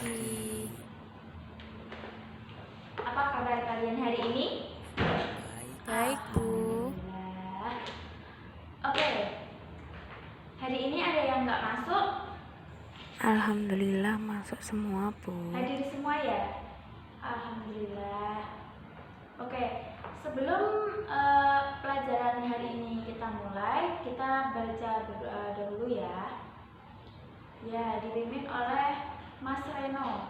pagi. Apa kabar kalian hari ini? Baik, Bu. Alhamdulillah. Oke, hari ini ada yang nggak masuk? Alhamdulillah masuk semua, Bu. Hadir semua ya? Alhamdulillah. Oke, sebelum pelajaran hari ini kita mulai, kita baca berdoa dulu ya. Ya, dipimpin oleh Mas Reno.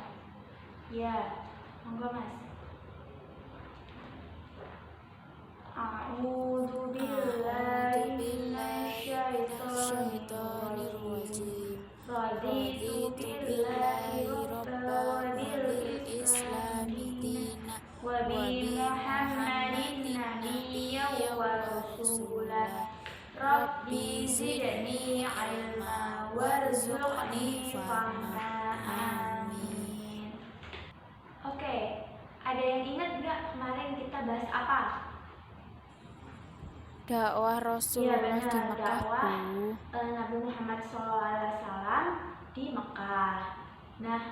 Ya, monggo Mas. A'udzu billahi minasyaitonir rajim. Raditu billahi rabban wa bil islami dina wa bi Muhammadin nabiyyan wa rasulah. Rabbi zidni ilma warzuqni fahma. Amin. Oke, ada yang ingat nggak kemarin kita bahas apa? Dakwah Rasulullah Iya, di benar, Mekah, dakwah Bu. Nabi Muhammad SAW di Mekah. Nah,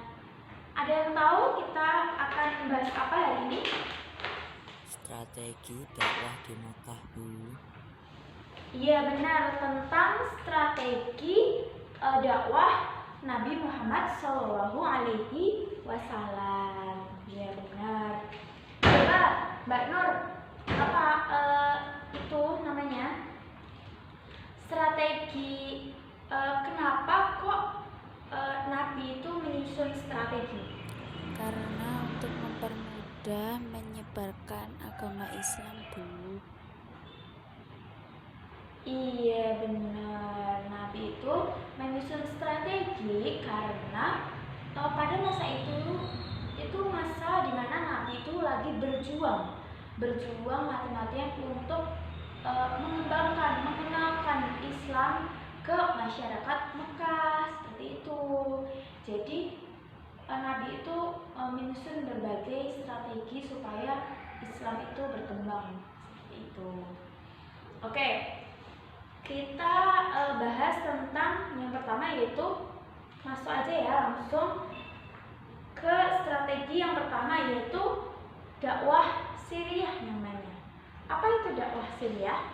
ada yang tahu kita akan bahas apa hari ini? Strategi dakwah di Mekah, Bu. Iya, benar, tentang strategi dakwah Nabi Muhammad SAW. Iya, benar. Coba Mbak Nur, apa itu namanya? Strategi, kenapa kok Nabi itu menyusun strategi? Karena untuk mempermudah menyebarkan agama Islam, Bu. Iya, benar. Nabi itu menyusun strategi karena pada masa itu masa dimana Nabi itu lagi berjuang mati-matian untuk mengembangkan, mengenalkan Islam ke masyarakat Mekah, seperti itu. Jadi Nabi itu menyusun berbagai strategi supaya Islam itu berkembang, seperti itu. Oke, kita bahas tentang yang pertama, yaitu masuk aja ya langsung ke strategi yang pertama, yaitu dakwah siriyah namanya. Apa itu dakwah siriyah?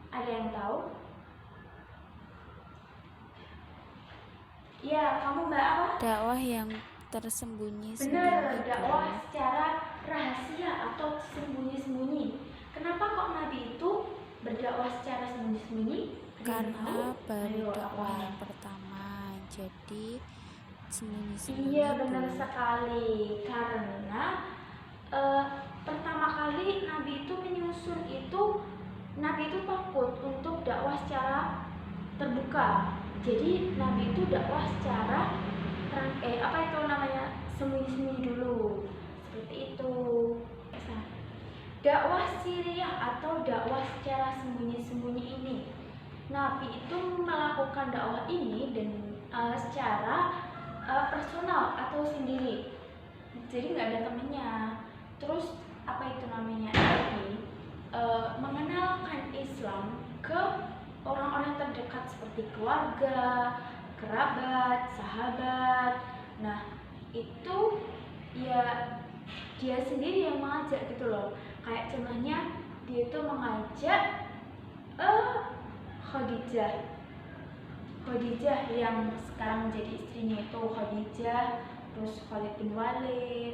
Ada yang tahu? Ya, kamu Mbak apa? Dakwah yang tersembunyi-sembunyi. Benar, dakwah secara rahasia atau sembunyi-sembunyi. Kenapa kok Nabi itu berdakwah secara sembunyi-sembunyi? Karena baru dakwah yang pertama, jadi sembunyi-sembunyi. Iya, benar sekali. Karena pertama kali Nabi itu menyusun itu, Nabi itu takut untuk dakwah secara terbuka. Jadi Nabi itu dakwah secara sembunyi-sembunyi dulu, seperti itu. Dakwah siriyah atau dakwah secara sembunyi-sembunyi ini, Nabi itu melakukan dakwah ini dan secara personal atau sendiri, jadi nggak ada temennya. Terus apa itu namanya, Nabi mengenalkan Islam ke orang-orang terdekat seperti keluarga, kerabat, sahabat. Nah, itu ya dia sendiri yang mengajak gitu loh. Kayak contohnya dia itu mengajak Khadijah yang sekarang menjadi istrinya itu Khadijah, terus Khalid bin Walid,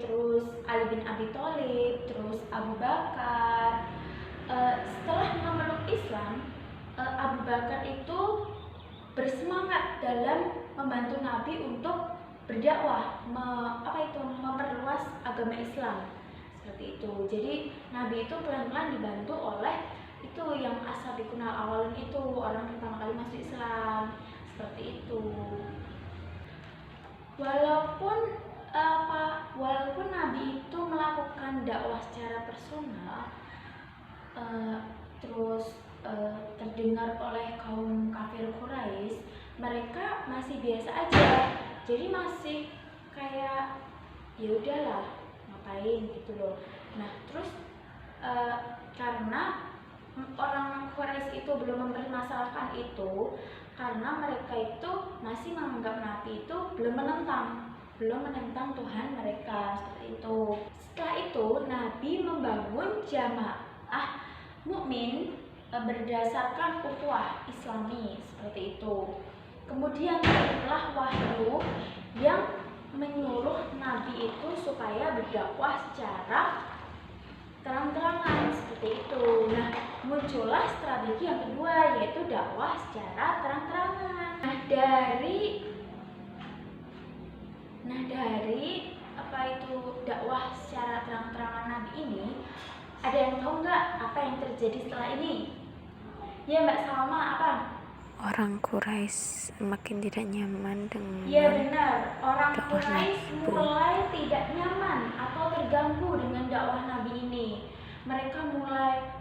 terus Ali bin Abi Thalib, terus Abu Bakar. Setelah memeluk Islam, Abu Bakar itu bersemangat dalam membantu Nabi untuk berdakwah, memperluas agama Islam, seperti itu. Jadi Nabi itu pelan-pelan dibantu oleh itu yang as-sabiqunal awalun itu, orang pertama kali masuk Islam, seperti itu. Walaupun Nabi itu melakukan dakwah secara personal, terus terdengar oleh kaum kafir Quraisy, mereka masih biasa aja. Jadi masih kayak ya udahlah, ngapain gitu loh. Nah, terus karena orang Quraisy itu belum mempermasalahkan itu karena mereka itu masih menganggap Nabi itu belum menentang Tuhan mereka seperti itu. Setelah itu Nabi membangun jamaah mukmin berdasarkan ukhuwah Islami seperti itu. Kemudian setelah wahyu yang menyuruh Nabi itu supaya berdakwah secara terang-terangan seperti itu. Nah, muncullah strategi yang kedua yaitu dakwah secara terang-terangan. Dari apa itu dakwah secara terang-terangan Nabi ini, ada yang tahu nggak apa yang terjadi setelah ini? Ya Mbak Salma, apa? Orang Quraisy makin tidak nyaman dengan Ya benar, orang dakwah Quraisy Nabi. mulai tidak nyaman atau terganggu dengan dakwah Nabi ini. Mereka mulai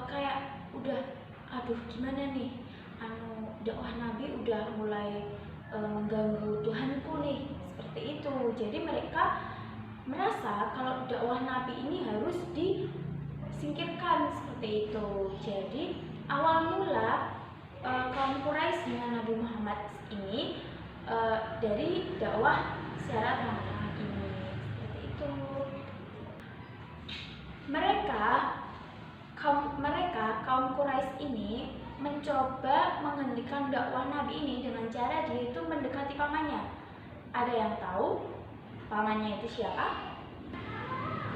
kayak udah, aduh gimana nih, dakwah Nabi udah mulai mengganggu Tuhanku nih, seperti itu. Jadi mereka merasa kalau dakwah Nabi ini harus disingkirkan seperti itu. Jadi awal mula kaum Quraisy dengan Nabi Muhammad ini dari dakwah secara terang-terangan ini seperti itu. Kaum Quraisy ini mencoba menghentikan dakwah Nabi ini dengan cara dia itu mendekati pamannya. Ada yang tahu pamannya itu siapa?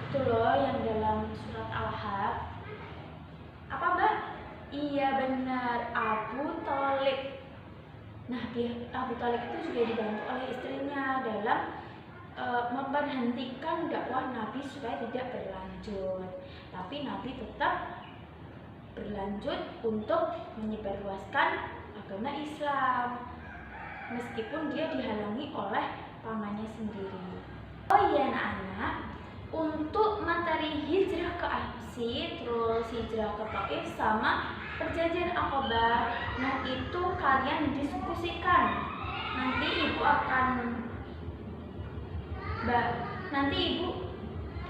Itu loh yang dalam surat Al-Ahzab. Apa Mbak? Iya benar, Abu Thalib. Nah, Abu Thalib itu juga dibantu oleh istrinya dalam memberhentikan dakwah Nabi supaya tidak berlanjut. Tapi Nabi tetap berlanjut untuk menyebarluaskan agama Islam meskipun dia dihalangi oleh pamannya sendiri. Oh iya anak-anak, untuk materi hijrah ke Absi, terus hijrah ke Taif sama perjanjian Aqabah, nah itu kalian diskusikan. Nanti ibu akan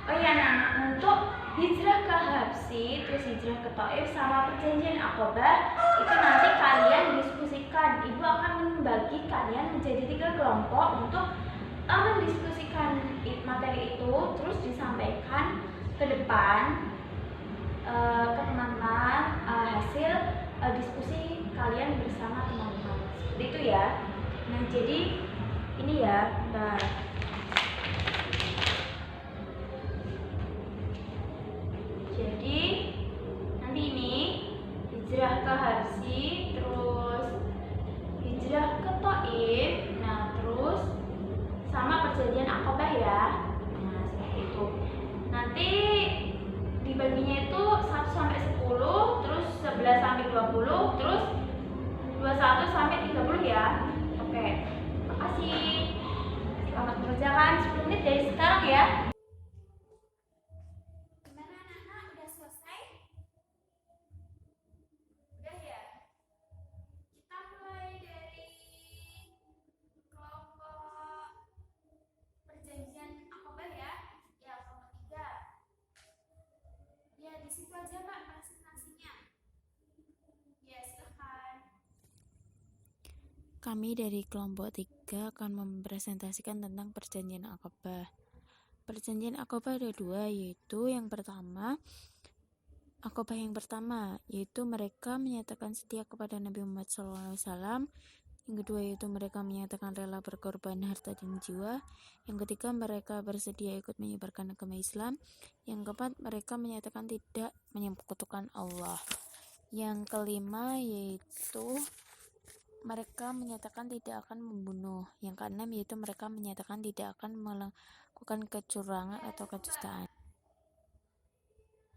oh iya anak-anak, untuk hijrah ke Habsi, terus hijrah ke Taif sama perjanjian Aqabah itu nanti kalian diskusikan. Ibu akan membagi kalian menjadi 3 kelompok untuk mendiskusikan materi itu, terus disampaikan ke depan ke teman-teman hasil diskusi kalian bersama teman-teman. Seperti itu ya. Nah, jadi ini ya, jadi nanti ini hijrah ke Habsi, terus hijrah ke Taif, nah terus sama perjanjian Aqabah ya. Nah, seperti itu. Nanti dibaginya itu 1 sampai 10, terus 11 sampai 20, terus 21 sampai 30 ya. Oke. Makasih. Selamat mengerjakan 10 menit dari sekarang ya. Gimana anak-anak? Udah selesai? Udah ya? Kita mulai dari kelompok perjanjian Aqabah ya. Ya, kelompok 3. Ya, di situ aja Mbak presentasinya. Ya, silakan. Kami dari kelompok 3 akan mempresentasikan tentang perjanjian Aqabah. Perjanjian Aqabah ada 2, yaitu yang pertama, Aqabah yang pertama, yaitu mereka menyatakan setia kepada Nabi Muhammad SAW. Yang kedua yaitu mereka menyatakan rela berkorban harta dan jiwa. Yang ketiga, mereka bersedia ikut menyebarkan agama Islam. Yang keempat, mereka menyatakan tidak menyekutukan Allah. Yang kelima yaitu mereka menyatakan tidak akan membunuh. Yang keenam yaitu mereka menyatakan tidak akan melakukan kecurangan atau kedustaan.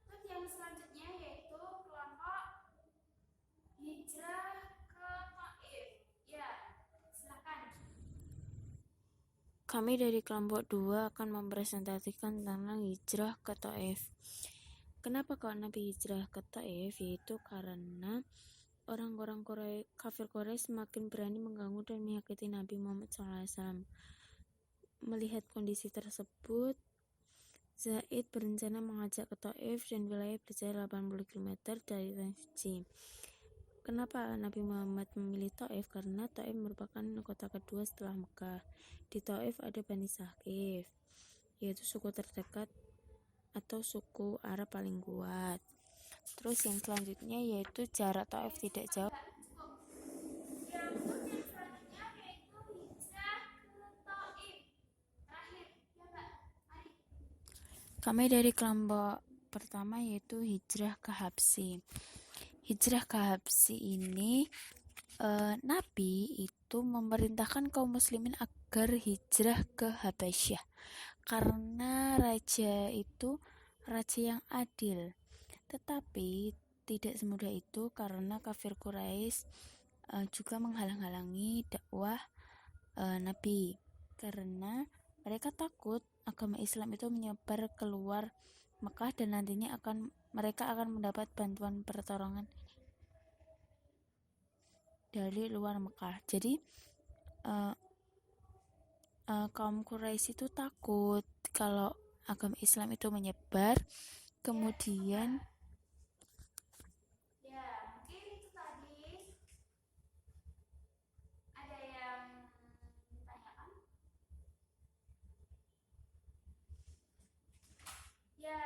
Terus yang selanjutnya yaitu kelompok hijrah ke Taif. Ya, silakan. Kami dari kelompok 2 akan mempresentasikan tentang hijrah ke Taif. Kenapa kok Nabi hijrah ke Taif? Yaitu karena orang-orang kafir Quraisy semakin berani mengganggu dan menyakiti Nabi Muhammad SAW. Melihat kondisi tersebut, Zaid berencana mengajak ke Taif dan wilayah berjarak 80 km dari tanah suci. Kenapa Nabi Muhammad memilih Taif? Karena Taif merupakan kota kedua setelah Mekah. Di Taif ada Bani Saqif, yaitu suku terdekat atau suku Arab paling kuat. Terus yang selanjutnya yaitu jarak Taif tidak jauh. Kami dari kelompok pertama yaitu hijrah ke Habsi. Hijrah ke Habsi ini Nabi itu memerintahkan kaum muslimin agar hijrah ke Habasyah karena raja itu raja yang adil. Tetapi tidak semudah itu karena kafir Quraisy juga menghalang-halangi dakwah Nabi karena mereka takut agama Islam itu menyebar keluar Mekah dan nantinya mereka akan mendapat bantuan pertolongan dari luar Mekah. Jadi kaum Quraisy itu takut kalau agama Islam itu menyebar, kemudian mungkin itu tadi ada yang ditanyakan. Ya,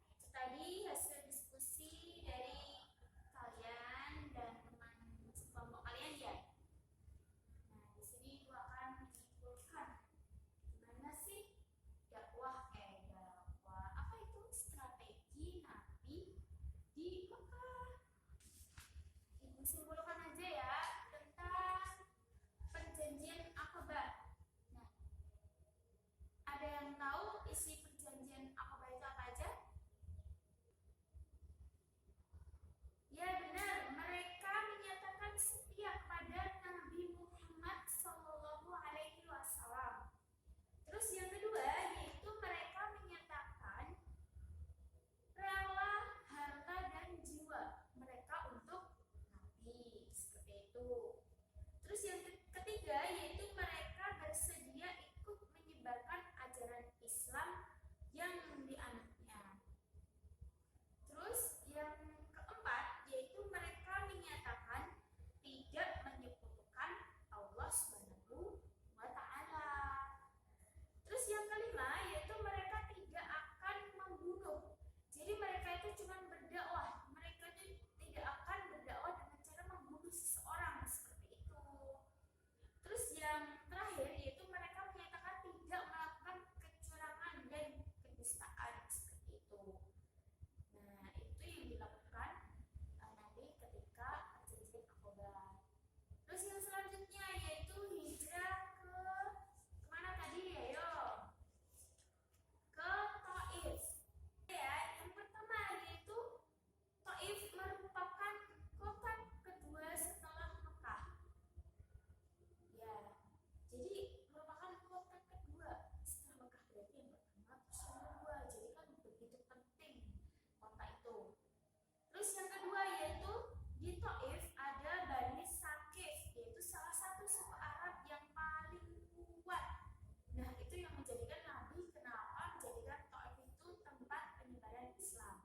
itu tadi hasil diskusi dari kalian dan teman sekelompok kalian ya. Nah, di sini gua akan menyimpulkan gimana sih dakwah apa itu strategi Nabi di Mekah. Ibu simpulkan aja ya tentang perjanjian Aqabah. Nah, ada yang tahu isi perjanjian Aqabah itu apa aja? Ya benar, mereka menyatakan setia kepada Nabi Muhammad SAW. Terus yang kedua yaitu mereka menyatakan rela harta dan jiwa mereka untuk Nabi, seperti itu. Terus yang ketiga yaitu mereka bersedia ikut menyebarkan ajaran Islam yang dianutnya. Terus yang keempat yaitu mereka menyatakan tidak menyekutukan Allah Subhanahu wa Ta'ala. Terus yang kelima yaitu mereka tidak akan membunuh. Jadi mereka itu cuma berdakwah. Mereka itu tidak akan berdakwah dengan cara membunuh seseorang, seperti itu. Terus yang terakhir yaitu mereka menyatakan tidak melakukan kecurangan dan kedustaan, seperti itu. Nah, itu yang dilakukan nanti ketika perjanjian Aqabah. Terus yang selanjutnya yaitu hijrah ke kemana tadi ya? Yo, ke Taif. Ya, yang pertama yaitu Taif merupakan kota kedua setelah Mekah. Ya, jadi merupakan kota kedua setelah Mekah, berarti yang pertama terus yang kedua. Jadi kan begitu penting kota itu. Terus yang kedua yaitu di Taif ada Bani Saqif, yaitu salah satu suku Arab yang paling kuat. Nah, itu yang menjadikan Nabi kenapa menjadikan Taif itu tempat penyebaran Islam.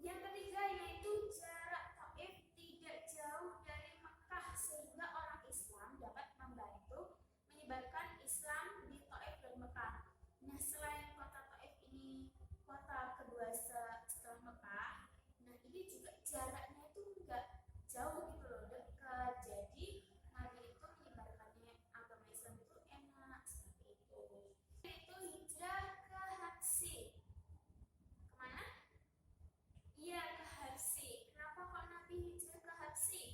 Yang ketiga yaitu jarak Taif tidak jauh dari Mekah sehingga orang Islam dapat membantu menyebarkan Islam di Taif dan Mekah. Nah, selain kota Taif ini kota kedua setelah Mekah, nah ini juga jaraknya itu enggak jauh gitu loh, dekat. Jadi Nabi itu menyebarkannya agama Islam itu enak, seperti itu. Itu hijrah ke Habsi. Kemana? Iya, ke Habsi. Kenapa kok Nabi hijrah ke Habsi?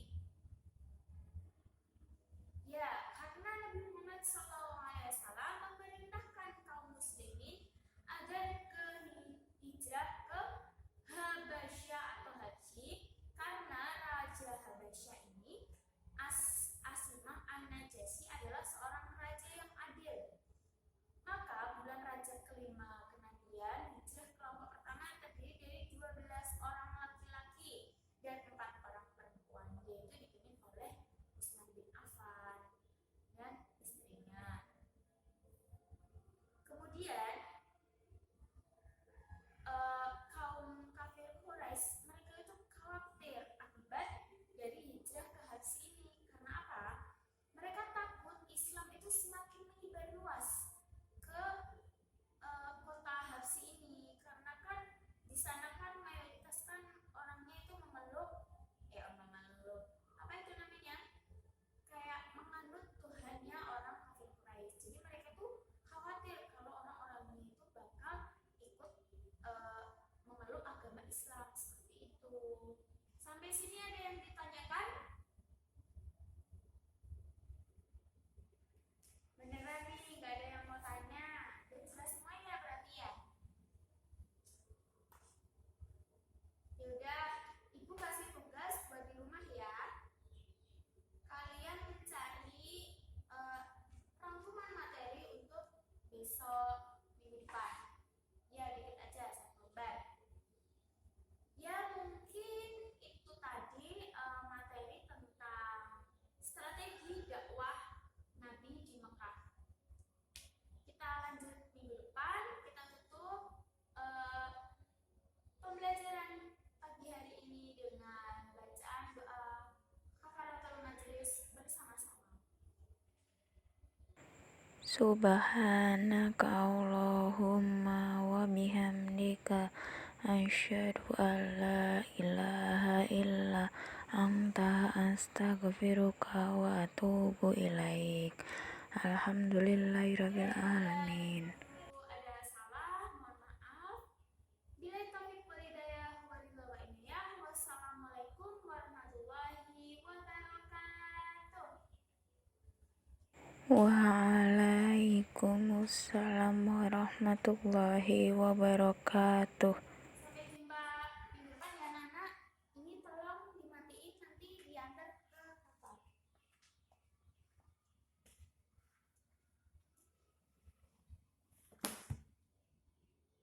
Ya, karena Nabi Muhammad SAW memerintahkan kaum muslimin agar hijrah ke Habasyah atau Habsi karena Raja Habasyah Tuh, sampai sini ada yang ditanyakan? Beneran nih, nggak ada yang mau tanya. Udah jelas semuanya berarti ya? Yaudah, Ibu kasih tugas buat di rumah ya. Kalian mencari rangkuman materi untuk besok minggu depan. Ya, dikit aja, 1 lembar. Ya, mungkin itu tadi materi tentang strategi dakwah Nabi di Mekah. Kita lanjut minggu depan, kita tutup pembelajaran pagi hari ini dengan bacaan doa kafaratul majelis bersama-sama. Subhanaka Allahumma wa bihamdika asyhadu an la ilaha illa anta astaghfiruka wa atubu ilaik. Alhamdulillahirabbil alamin. Ada salah, mohon maaf. Bila taufik wal hidayah wabillahi wa inayah. Wassalamualaikum warahmatullahi wabarakatuh. Waalaikumsalam warahmatullahi wabarakatuh.